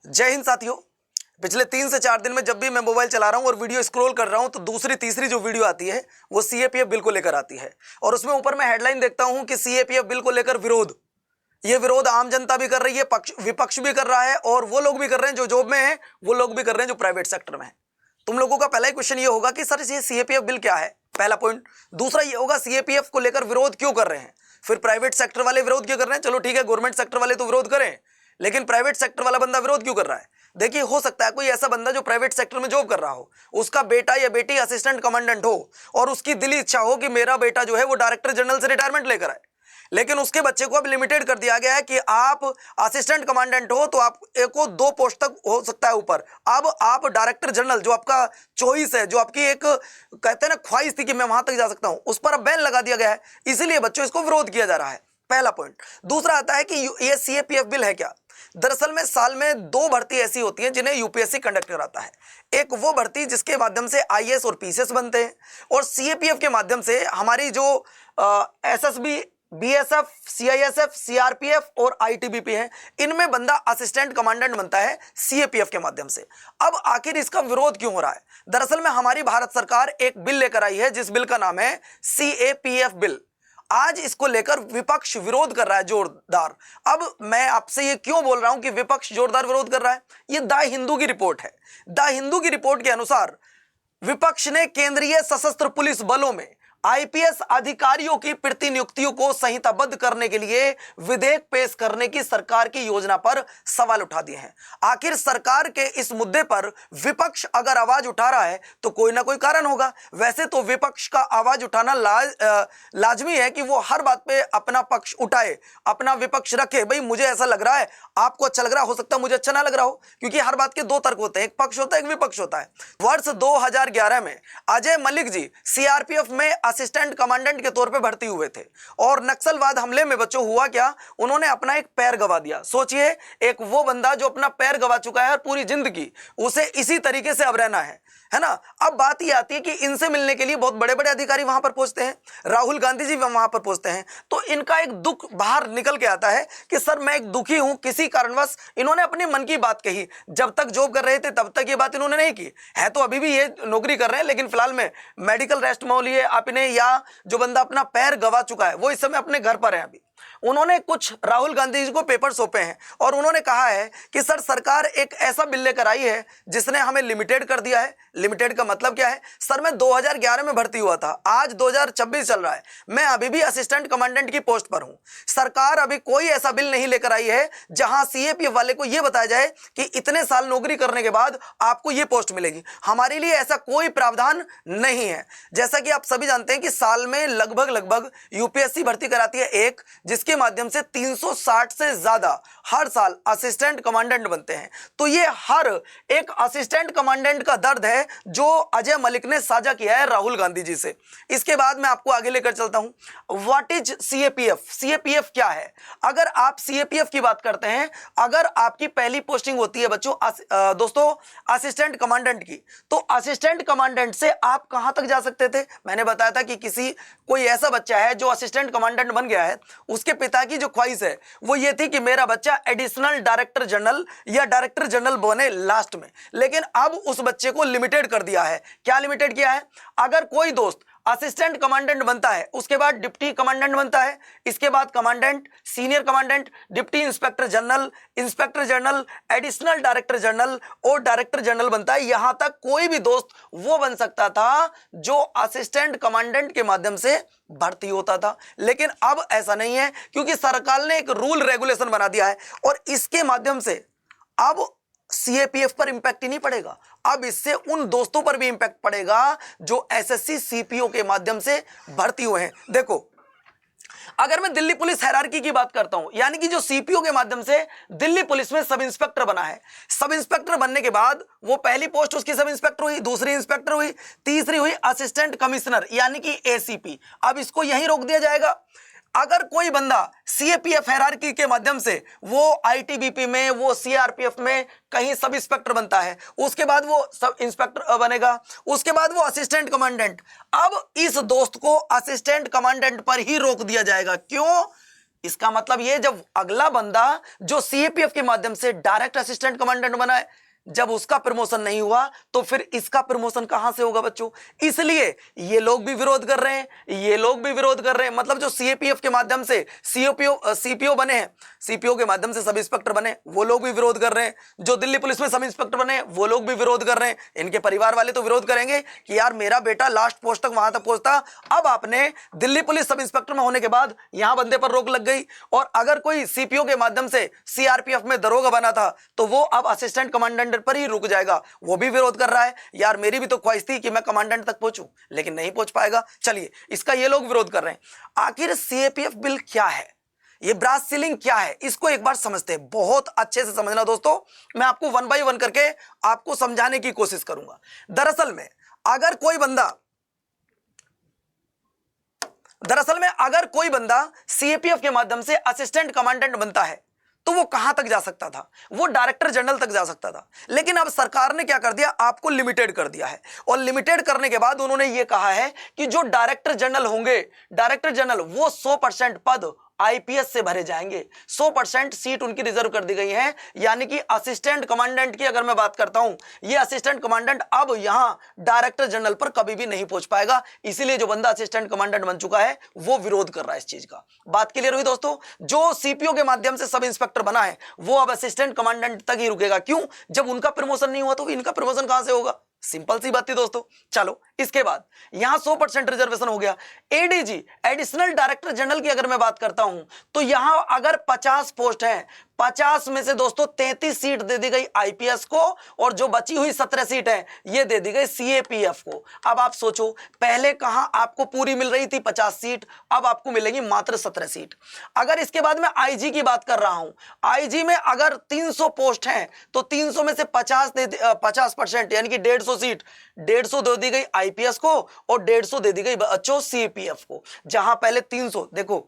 जय हिंद साथियों। पिछले 3 से 4 दिन में जब भी मैं मोबाइल चला रहा हूं और वीडियो स्क्रॉल कर रहा हूं तो दूसरी तीसरी जो वीडियो आती है वो सीएपीएफ बिल को लेकर आती है और उसमें ऊपर मैं हेडलाइन देखता हूं कि सीएपीएफ बिल को लेकर विरोध। ये विरोध आम जनता भी कर रही है, विपक्ष भी कर रहा है और वो लोग भी कर रहे हैं जो जॉब में हैं, वो लोग भी कर रहे हैं जो प्राइवेट सेक्टर में है। तुम लोगों का पहला ही क्वेश्चन ये होगा कि सर ये सीएपीएफ बिल क्या है, पहला पॉइंट। दूसरा ये होगा सीएपीएफ को लेकर विरोध क्यों कर रहे हैं, फिर प्राइवेट सेक्टर वाले विरोध क्यों कर रहे हैं। चलो ठीक है, गवर्नमेंट सेक्टर वाले तो विरोध करें, लेकिन प्राइवेट सेक्टर वाला बंदा विरोध क्यों कर रहा है। देखिए, हो सकता है कोई ऐसा बंदा जो प्राइवेट सेक्टर में जॉब कर रहा हो, उसका बेटा या बेटी असिस्टेंट कमांडेंट हो और उसकी दिली इच्छा हो कि मेरा बेटा जो है वो डायरेक्टर जनरल से रिटायरमेंट लेकर आए, लेकिन उसके बच्चे को अब लिमिटेड कर दिया गया है कि आप असिस्टेंट कमांडेंट हो तो आप एक को 2 पोस्ट तक हो सकता है ऊपर। अब आप डायरेक्टर जनरल, जो आपका चॉइस है, जो आपकी एक कहते हैं ना ख्वाहिश थी कि मैं वहां तक जा सकता हूं, उस पर अब बैन लगा दिया गया है। इसीलिए बच्चों इसको विरोध किया जा रहा है, पहला पॉइंट। दूसरा आता है कि ये सीएपीएफ बिल है क्या। दरअसल में साल में 2 भर्ती ऐसी होती हैं जिन्हें यूपीएससी कंडक्ट कराता है। एक वो भर्ती जिसके माध्यम से आईएएस और पीसीएस बनते हैं, और सीएपीएफ के माध्यम से हमारी जो एसएसबी, बीएसएफ, सीआईएसएफ, सीआरपीएफ और आईटीबीपी है, इनमें बंदा असिस्टेंट कमांडेंट बनता है सीएपीएफ के माध्यम से। अब आखिर इसका विरोध क्यों हो रहा है। दरअसल में हमारी भारत सरकार एक बिल लेकर आई है जिस बिल का नाम है सीएपीएफ बिल। आज इसको लेकर विपक्ष विरोध कर रहा है जोरदार। अब मैं आपसे ये क्यों बोल रहा हूं कि विपक्ष जोरदार विरोध कर रहा है, ये द हिंदू की रिपोर्ट है। द हिंदू की रिपोर्ट के अनुसार विपक्ष ने केंद्रीय सशस्त्र पुलिस बलों में आईपीएस अधिकारियों की प्रतिनियुक्तियों को संहिताबद्ध करने के लिए विधेयक पेश करने की सरकार की योजना पर सवाल उठा दिए हैं। आखिर सरकार के इस मुद्दे पर विपक्ष अगर आवाज उठा रहा है तो कोई ना कोई कारण होगा। वैसे तो विपक्ष का आवाज उठाना लाजमी है कि वो हर बात पे अपना पक्ष उठाए, अपना विपक्ष रखे। भाई मुझे ऐसा लग रहा है, आपको अच्छा लग रहा हो सकता है मुझे अच्छा ना लग रहा हो, क्योंकि हर बात के 2 तर्क होते हैं, एक पक्ष होता है, एक विपक्ष होता है। वर्ष 2011 में अजय मलिक जी सीआरपीएफ में असिस्टेंट कमांडेंट के तौर पे भर्ती हुए थे और नक्सलवाद हमले में बच्चों हुआ क्या, उन्होंने अपना एक पैर गवा दिया। सोचिए, एक वो बंदा जो अपना पैर गवा चुका है और पूरी जिंदगी उसे इसी तरीके से अब रहना है ना। अब बात ये आती है कि इनसे मिलने के लिए बहुत बड़े बड़े अधिकारी वहां पर पहुंचते हैं, राहुल गांधी जी वहां पर पहुंचते हैं, तो इनका एक दुख बाहर निकल के आता है कि सर मैं एक दुखी हूं, किसी कारणवश इन्होंने अपने मन की बात कही। जब तक जॉब कर रहे थे तब तक ये बात इन्होंने नहीं की है, तो अभी भी ये नौकरी कर रहे हैं, लेकिन फिलहाल में मेडिकल रेस्ट में लिए आपने, या जो बंदा अपना पैर गवा चुका है वो इस समय अपने घर पर है। अभी उन्होंने कुछ राहुल गांधी जी को पेपर सौंपे हैं और उन्होंने कहा है कि सर सरकार एक ऐसा बिल लेकर आई है जिसने हमें लिमिटेड कर दिया है। लिमिटेड का मतलब क्या है, सर मैं 2011 में भर्ती हुआ था, आज 2026 चल रहा है, मैं अभी भी असिस्टेंट कमांडेंट की पोस्ट पर हूं। सरकार अभी कोई ऐसा बिल नहीं लेकर आई है जहां सीएपीएफ वाले को यह बताया जाए कि इतने साल नौकरी करने के बाद आपको यह पोस्ट मिलेगी। हमारे लिए ऐसा कोई प्रावधान नहीं है। जैसा कि आप सभी जानते हैं कि साल में लगभग यूपीएससी भर्ती कराती है एक, जिसके माध्यम से 360 से ज्यादा हर साल असिस्टेंट कमांडेंट बनते हैं। तो ये हर एक असिस्टेंट कमांडेंट का दर्द है जो अजय मलिक ने साझा किया है राहुल गांधी जी से। इसके बाद मैं आपको आगे लेकर चलता हूं। व्हाट इज सीएपीएफ, सीएपीएफ क्या है। अगर आप सीएपीएफ की बात करते हैं, अगर आपकी पहली पोस्टिंग होती है बच्चों दोस्तों असिस्टेंट कमांडेंट की, तो असिस्टेंट कमांडेंट से आप कहां तक जा सकते थे। मैंने बताया था कि कोई ऐसा बच्चा है जो असिस्टेंट कमांडेंट बन गया है, उसके पिता की जो ख्वाहिश है वो ये थी कि मेरा बच्चा एडिशनल डायरेक्टर जनरल या डायरेक्टर जनरल बने लास्ट में। लेकिन अब उस बच्चे को लिमिटेड कर दिया है। क्या लिमिटेड किया है, अगर कोई दोस्त असिस्टेंट कमांडेंट बनता है, उसके बाद डिप्टी कमांडेंट बनता है, इसके बाद commandant, senior commandant, deputy inspector general, inspector general, additional director general और डायरेक्टर जनरल बनता है। यहां तक कोई भी दोस्त वो बन सकता था जो असिस्टेंट कमांडेंट के माध्यम से भर्ती होता था। लेकिन अब ऐसा नहीं है, क्योंकि सरकार ने एक रूल रेगुलेशन बना दिया है और इसके माध्यम से अब सीएपीएफ पर इंपैक्ट ही नहीं पड़ेगा, अब इससे उन दोस्तों पर भी इंपैक्ट पड़ेगा जो एसएससी सीपीओ के माध्यम से भर्ती हुए हैं। देखो, अगर मैं दिल्ली पुलिस हायरार्की की बात करता हूं, यानी कि जो सीपीओ के माध्यम से दिल्ली पुलिस में सब इंस्पेक्टर बना है, सब इंस्पेक्टर बनने के बाद वो पहली पोस्ट उसकी सब इंस्पेक्टर हुई, दूसरी इंस्पेक्टर हुई, तीसरी हुई असिस्टेंट कमिश्नर यानी कि एसीपी। अब इसको यहीं रोक दिया जाएगा। अगर कोई बंदा सीएपीएफ हायरार्की के माध्यम से वो आईटीबीपी में, वो सीआरपीएफ में कहीं सब इंस्पेक्टर बनता है, उसके बाद वो सब इंस्पेक्टर बनेगा, उसके बाद वो असिस्टेंट कमांडेंट। अब इस दोस्त को असिस्टेंट कमांडेंट पर ही रोक दिया जाएगा। क्यों? इसका मतलब ये, जब अगला बंदा जो सीएपीएफ के माध्यम से डायरेक्ट असिस्टेंट कमांडेंट बना है, जब उसका प्रमोशन नहीं हुआ तो फिर इसका प्रमोशन कहां से होगा बच्चों। इसलिए ये लोग भी विरोध कर रहे हैं, ये लोग भी विरोध कर रहे हैं। मतलब जो सीएपीएफ के माध्यम से सीपीओ बने हैं, सीपीओ के माध्यम से सब इंस्पेक्टर बने, वो लोग भी विरोध कर रहे हैं। जो दिल्ली पुलिस में सब इंस्पेक्टर बने, वो लोग भी विरोध कर रहे हैं। इनके परिवार वाले तो विरोध करेंगे कि यार मेरा बेटा लास्ट पोस्ट तक वहां तक पहुंचता, अब आपने दिल्ली पुलिस सब इंस्पेक्टर में होने के बाद यहां बंदे पर रोक लग गई। और अगर कोई सीपीओ के माध्यम से सीआरपीएफ में दरोगा बना था तो वो अब असिस्टेंट कमांडेंट पर ही रुक जाएगा। वो भी विरोध कर रहा है, यार मेरी भी तो ख्वाहिश थी कि मैं कमांडेंट तक पहुंचूं, लेकिन नहीं पहुंच पाएगा। चलिए, इसका ये लोग विरोध कर रहे हैं। आखिर सीएपीएफ बिल क्या है, ये ब्रास सीलिंग क्या है, इसको एक बार समझते हैं। बहुत अच्छे से समझना दोस्तों, मैं आपको वन बाय वन करके आपको समझाने की कोशिश करूंगा। दरअसल में अगर कोई बंदा सीएपीएफ के माध्यम से असिस्टेंट कमांडेंट बनता है तो वो कहां तक जा सकता था, वो डायरेक्टर जनरल तक जा सकता था। लेकिन अब सरकार ने क्या कर दिया, आपको लिमिटेड कर दिया है। और लिमिटेड करने के बाद उन्होंने ये कहा है कि जो डायरेक्टर जनरल होंगे, डायरेक्टर जनरल वो 100% पद आईपीएस से भरे जाएंगे। 100% सीट उनकी रिजर्व कर दी गई है। यानी कि असिस्टेंट कमांडेंट की अगर मैं बात करता हूं, ये असिस्टेंट कमांडेंट अब यहां डायरेक्टर जनरल पर कभी भी नहीं पहुंच पाएगा। इसीलिए जो बंदा असिस्टेंट कमांडेंट बन चुका है वो विरोध कर रहा है इस चीज का। बात क्लियर हुई दोस्तों। जो सीपीओ के माध्यम से सब इंस्पेक्टर बना है वो अब असिस्टेंट कमांडेंट तक ही रुकेगा। क्यों? जब उनका प्रमोशन नहीं हुआ तो इनका प्रमोशन कहां से होगा। सिंपल सी बात थी दोस्तों। चलो, इसके बाद यहां 100% रिजर्वेशन हो गया। एडीजी, एडिशनल डायरेक्टर जनरल की अगर मैं बात करता हूं तो यहां अगर 50 पोस्ट हैं, 50 में से दोस्तों 33 सीट दे दी गई आईपीएस को और जो बची हुई 17 सीट है ये दे दी गई सीएपीएफ को। अब आप सोचो, पहले कहां आपको पूरी मिल रही थी 50 सीट, अब आपको मिलेगी मात्र 17 सीट। अगर इसके बाद मैं आईजी की बात कर रहा हूं, आईजी में अगर 300 पोस्ट हैं तो 300 में से 50% यानी कि 150 सीट, 150 दे दी गई आईपीएस को और 150 दे दी गई बच्चों सीपीएफ को। जहां पहले 300, देखो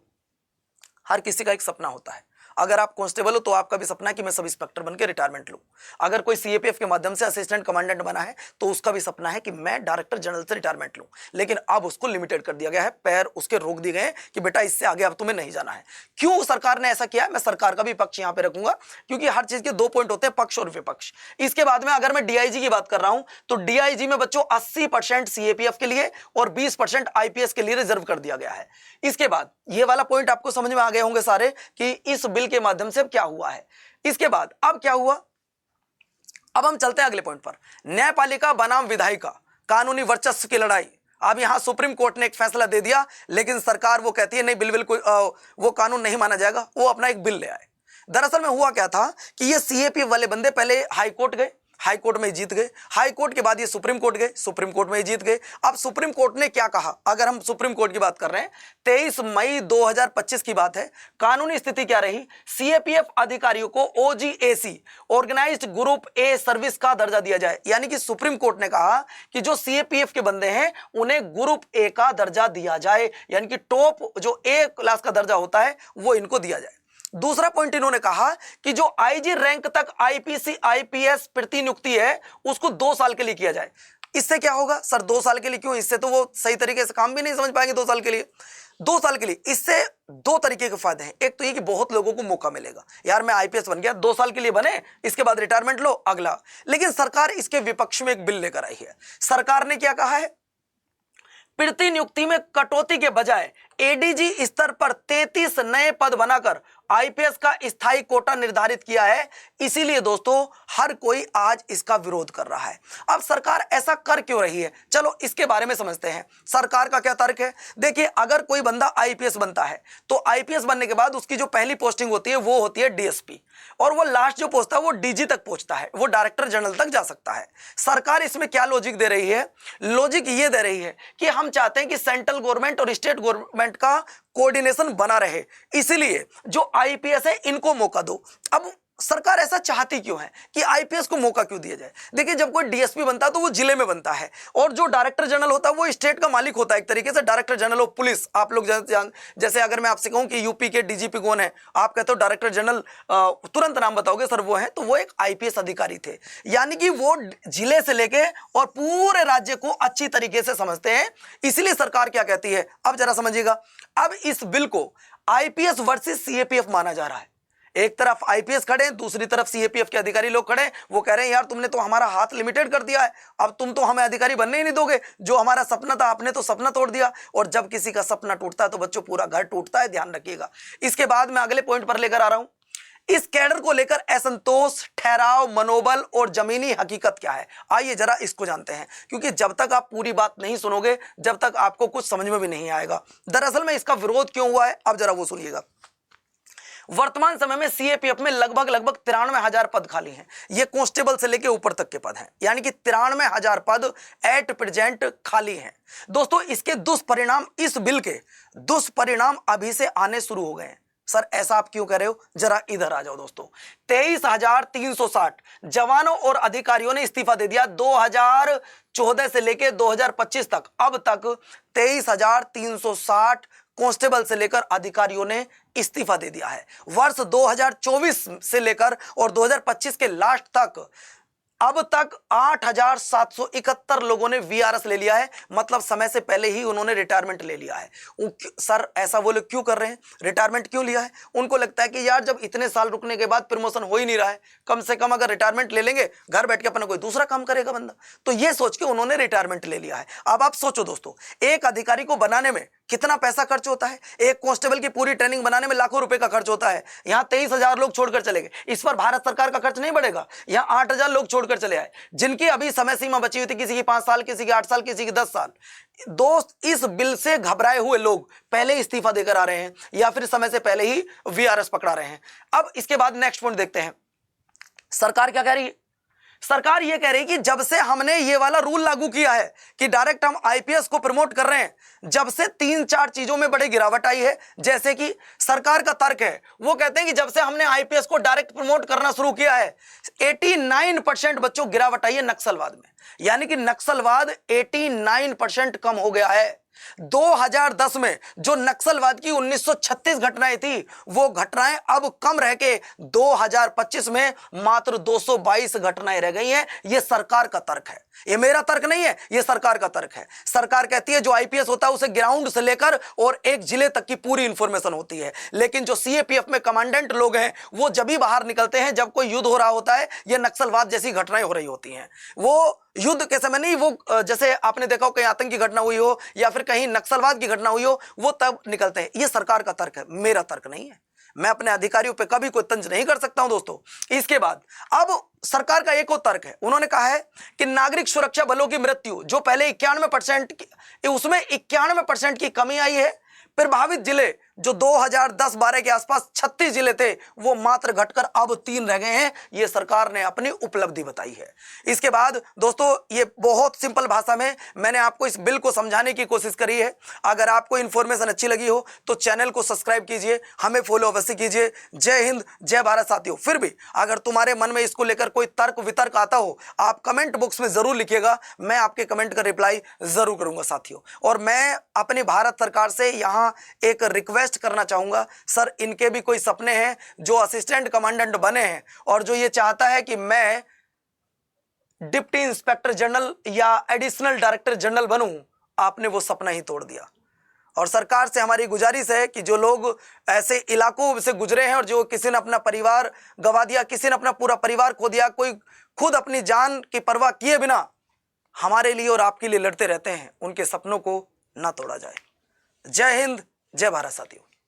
हर किसी का एक सपना होता है। अगर आप कांस्टेबल हो तो आपका भी सपना है कि मैं सब इंस्पेक्टर बनकर रिटायरमेंट लूं। अगर कोई सीएपीएफ के माध्यम से असिस्टेंट कमांडेंट बना है तो उसका भी सपना है कि मैं डायरेक्टर जनरल से रिटायरमेंट लूं। लेकिन अब उसको लिमिटेड कर दिया गया है, पैर उसके रोक दिए गए हैं कि बेटा इससे आगे अब तुम्हें नहीं जाना है। क्यों सरकार ने ऐसा किया है, मैं सरकार का भी पक्ष यहां पर रखूंगा, क्योंकि हर चीज के 2 पॉइंट होते हैं, पक्ष और विपक्ष। इसके बाद में अगर मैं डीआईजी की बात कर रहा हूं तो डीआईजी में बच्चों 80% सीएपीएफ के लिए और 20% आईपीएस के लिए रिजर्व कर दिया गया है। इसके बाद ये वाला पॉइंट आपको समझ में आ गए होंगे सारे कि इस बिल के माध्यम से क्या हुआ है। इसके बाद अब क्या हुआ, अब हम चलते हैं अगले पॉइंट पर। न्यायपालिका बनाम विधायिका, कानूनी वर्चस्व की लड़ाई। अब यहां सुप्रीम कोर्ट ने एक फैसला दे दिया, लेकिन सरकार वो कहती है नहीं, बिल कोई वो कानून नहीं माना जाएगा, वो अपना एक बिल ले आए। दरअसल में हुआ क्या था कि ये सीएपीएफ वाले बंदे पहले हाई कोर्ट गए, हाई कोर्ट में जीत गए, हाई कोर्ट के बाद ये सुप्रीम कोर्ट गए, सुप्रीम कोर्ट में जीत गए। अब सुप्रीम कोर्ट ने क्या कहा, अगर हम सुप्रीम कोर्ट की बात कर रहे हैं, 23 मई 2025 की बात है। कानूनी स्थिति क्या रही, सीएपीएफ अधिकारियों को ओजीएसी, ऑर्गेनाइज्ड ग्रुप ए सर्विस का दर्जा दिया जाए। यानी कि सुप्रीम कोर्ट ने कहा कि जो सीएपीएफ के बंदे हैं उन्हें ग्रुप ए का दर्जा दिया जाए, यानी कि टॉप जो ए क्लास का दर्जा होता है वो इनको दिया जाए। दूसरा पॉइंट इन्होंने कहा कि जो आईजी रैंक तक आईपीसी आईपीएस प्रतिनियुक्ति है उसको 2 साल के लिए किया जाए। इससे क्या होगा सर, 2 साल के लिए क्यों, इससे तो वो सही तरीके से काम भी नहीं समझ पाएंगे 2 साल के लिए। 2 साल के लिए इससे 2 तरीके के फायदे हैं। एक तो ये कि बहुत लोगों को मौका मिलेगा, यार मैं आईपीएस बन गया, 2 साल के लिए बने, इसके बाद रिटायरमेंट लो अगला। लेकिन सरकार इसके विपक्ष में एक बिल लेकर आई है। सरकार ने क्या कहा है, प्रतिनियुक्ति में कटौती के बजाय एडीजी स्तर पर 33 नए पद बनाकर आईपीएस का स्थायी कोटा निर्धारित किया है। इसीलिए दोस्तों हर कोई आज इसका विरोध कर रहा है। अब सरकार ऐसा कर क्यों रही है, चलो इसके बारे में समझते हैं। सरकार का क्या तर्क है, देखिए अगर कोई बंदा आईपीएस बनता है तो आईपीएस बनने के बाद उसकी जो पहली पोस्टिंग होती है वो होती है डीएसपी, और वो लास्ट जो पोस्ट है वो डीजी तक पहुंचता है, वो डायरेक्टर जनरल तक जा सकता है। सरकार इसमें क्या लॉजिक दे रही है, लॉजिक ये दे रही है कि हम चाहते हैं कि सेंट्रल गवर्नमेंट और स्टेट गवर्नमेंट का कोऑर्डिनेशन बना रहे, इसलिए जो आईपीएस है इनको मौका दो। अब सरकार ऐसा चाहती क्यों है कि आईपीएस को मौका क्यों दिया जाए? देखिए, जब कोई डीएसपी बनता है तो वो जिले में बनता है, और जो डायरेक्टर जनरल होता है वो स्टेट का मालिक होता है एक तरीके से, डायरेक्टर जनरल ऑफ पुलिस। आप लोग जैसे अगर मैं आपसे कहूं कि यूपी के डीजीपी कौन है, आप कहते हो डायरेक्टर जनरल, तुरंत नाम बताओगे सर वो है, तो वो एक आईपीएस अधिकारी थे। यानी कि वो जिले से लेके और पूरे राज्य को अच्छी तरीके से समझते हैं। इसलिए सरकार क्या कहती है, अब जरा समझिएगा। अब इस बिल को आईपीएस वर्सेस सीएपीएफ माना जा रहा है। एक तरफ आईपीएस खड़े हैं, दूसरी तरफ सीएपीएफ के अधिकारी लोग खड़े हैं। वो कह रहे हैं यार तुमने तो हमारा हाथ लिमिटेड कर दिया है, अब तुम तो हमें अधिकारी बनने ही नहीं दोगे। जो हमारा सपना था आपने तो सपना तोड़ दिया। और जब किसी का सपना टूटता है तो बच्चों पूरा घर टूटता है, ध्यान रखिएगा। इसके बाद मैं अगले पॉइंट पर लेकर आ रहा हूं। इस कैडर को लेकर असंतोष, ठहराव, मनोबल और जमीनी हकीकत क्या है, आइए जरा इसको जानते हैं, क्योंकि जब तक आप पूरी बात नहीं सुनोगे जब तक आपको कुछ समझ में भी नहीं आएगा। दरअसल में इसका विरोध क्यों हुआ है, अब जरा वो सुनिएगा। वर्तमान समय में सीएपीएफ में लगभग 93,000 पद खाली हैं। ये कांस्टेबल से लेके ऊपर तक के पद हैं, यानी कि 93,000 पद एट प्रेजेंट खाली हैं। दोस्तों, इसके दुष्परिणाम, इस बिल के दुष्परिणाम अभी से आने शुरू हो गए हैं। सर ऐसा आप क्यों कह रहे हो, जरा इधर आ जाओ दोस्तों। 23,360 जवानों और अधिकारियों ने इस्तीफा दे दिया 2014 से लेके 2025 तक। अब तक 23,360 कांस्टेबल से लेकर अधिकारियों ने इस्तीफा दे दिया है। वर्ष 2024 से लेकर और 2025 के लास्ट तक अब तक 8,771 लोगों ने वीआरएस ले लिया है, मतलब समय से पहले ही उन्होंने रिटायरमेंट ले लिया है। सर ऐसा वो लोग क्यों कर रहे हैं, रिटायरमेंट क्यों लिया है? उनको लगता है कि यार जब इतने साल रुकने के बाद प्रमोशन हो ही नहीं रहा है, कम से कम अगर रिटायरमेंट ले लेंगे घर बैठ के अपना कोई दूसरा काम करेगा बंदा, तो ये सोच के उन्होंने रिटायरमेंट ले लिया है। अब आप सोचो दोस्तों, एक अधिकारी को बनाने में कितना पैसा खर्च होता है, एक कांस्टेबल की पूरी ट्रेनिंग बनाने में लाखों रुपए का खर्च होता है। यहां 23,000 लोग छोड़कर चले गए, इस पर भारत सरकार का खर्च नहीं बढ़ेगा। यहां 8,000 लोग छोड़कर चले आए, जिनकी अभी समय सीमा बची हुई थी, किसी की 5 साल, किसी की 8 साल, किसी की 10 साल। दोस्त, इस बिल से घबराए हुए लोग पहले इस्तीफा देकर आ रहे हैं या फिर समय से पहले ही वीआरएस पकड़ा रहे हैं। अब इसके बाद नेक्स्ट पॉइंट देखते हैं, सरकार क्या कह रही है। सरकार यह कह रही है कि जब से हमने ये वाला रूल लागू किया है कि डायरेक्ट हम आईपीएस को प्रमोट कर रहे हैं, जब से 3-4 चीजों में बड़ी गिरावट आई है। जैसे कि सरकार का तर्क है, वो कहते हैं कि जब से हमने आईपीएस को डायरेक्ट प्रमोट करना शुरू किया है 89% बच्चों गिरावट आई है नक्सलवाद में, यानी कि नक्सलवाद 89% कम हो गया है। 2010 में जो नक्सलवाद की 1936 घटनाएं थी, वो घटनाएं अब कम रह के 2025 में मात्र 222 घटनाएं रह गई हैं। ये सरकार का तर्क है, ये मेरा तर्क नहीं है, ये सरकार का तर्क है। सरकार कहती है जो आईपीएस होता है उसे ग्राउंड से लेकर और एक जिले तक की पूरी इंफॉर्मेशन होती है, लेकिन जो सीएपीएफ में कमांडेंट लोग हैं वो जब भी बाहर निकलते हैं जब कोई युद्ध हो रहा होता है, ये नक्सलवाद जैसी घटनाएं हो रही होती हैं। वो युद्ध के समय नहीं, वो जैसे आपने देखा हो कहीं आतंकी घटना हुई हो या फिर कहीं नक्सलवाद की घटना हुई हो, वो तब निकलते हैं। ये सरकार का तर्क है, मेरा तर्क नहीं है। मैं अपने अधिकारियों पे कभी कोई तंज नहीं कर सकता हूं दोस्तों। इसके बाद अब सरकार का एक और तर्क है, उन्होंने कहा है कि नागरिक सुरक्षा बलों की मृत्यु जो पहले 91% उसमें 91% की कमी आई है। प्रभावित जिले जो 2010-12 के आसपास 36 जिले थे, वो मात्र घटकर अब 3 रह गए हैं। ये सरकार ने अपनी उपलब्धि बताई है। इसके बाद दोस्तों, ये बहुत सिंपल भाषा में मैंने आपको इस बिल को समझाने की कोशिश करी है। अगर आपको इन्फॉर्मेशन अच्छी लगी हो तो चैनल को सब्सक्राइब कीजिए, हमें फॉलो अवश्य कीजिए। जय हिंद, जय भारत साथियों। फिर भी अगर तुम्हारे मन में इसको लेकर कोई तर्क वितर्क आता हो, आप कमेंट बॉक्स में जरूर लिखिएगा, मैं आपके कमेंट का रिप्लाई जरूर करूंगा साथियों। और मैं अपनी भारत सरकार से यहाँ एक रिक्वेस्ट करना चाहूंगा, सर इनके भी कोई सपने हैं, जो असिस्टेंट कमांडेंट बने हैं और जो ये चाहता है कि मैं डिप्टी इंस्पेक्टर जनरल या एडिशनल डायरेक्टर जनरल बनूं, आपने वो सपना ही तोड़ दिया। और सरकार से हमारी गुजारिश है कि जो लोग ऐसे इलाकों से गुजरे हैं और जो किसी ने अपना परिवार गंवा दिया, किसी ने अपना पूरा परिवार खो दिया, कोई खुद अपनी जान की परवाह किए बिना हमारे लिए और आपके लिए लड़ते रहते हैं, उनके सपनों को ना तोड़ा जाए। जय हिंद, जय भारत साथियों।